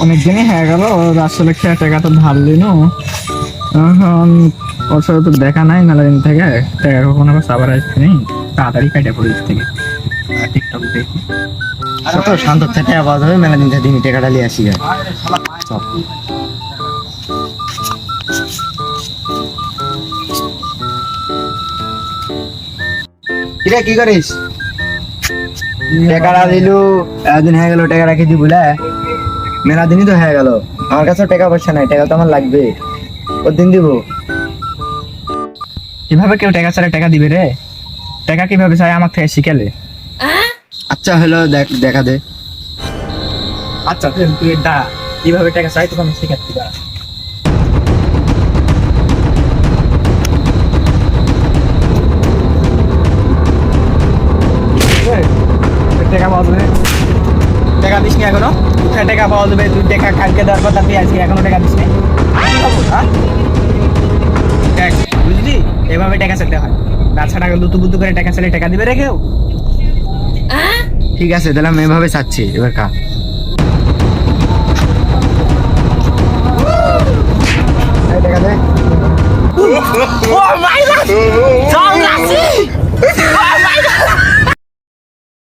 অনেকদিনই হয়ে গেল, ওর আসলে খেয়ে টাকা তো ধারলি নো। এখন ওর সাথে তো দেখা নাই মেলা দিন থেকে, টাকা কখন আবার সাবার আসছে নেই, তাড়াতাড়ি কাটে পড়িস থেকে টিকটক দেখি। ছোট শান্ত থেকে আওয়াজ হবে মেলা দিন থেকে টাকাটা নিয়ে আসি আর চল। কিরে কি করিস? টাকাটা দিলু, একদিন হয়ে গেল টাকা রাখি দি বলে, মেলা দিনই তো হয়ে গেল। আমার কাছে টাকা পয়সা নাই, টাকা তো আমার লাগবে, ওর দিন দিব। কিভাবে কেউ টাকা ছাড়া টাকা দিবে রে? টাকা কিভাবে চাই আমার থেকে শিখালে। আচ্ছা হলো দেখ, দেখা দে। আচ্ছা তুই দা কিভাবে টাকা চাই তোকে আমি শিখাচ্ছি। টাকা পাওয়া যাবে, টাকা দিস নি এখনো? কোথায় টাকা পাওয়া যাবে? তুই টাকা কালকে দেওয়ার কথা, তুই আজকে এখনো টাকা দিস নি? দেখ বুঝলি, এভাবে টাকা চাইতে হয়, তাছাড়া লুতু বুতু করে টাকা চাইলে টাকা দিবে রে কেউ? ঠিক আছে তাহলে আমি এভাবে চাচ্ছি, এবার খা। এই টাকা দে।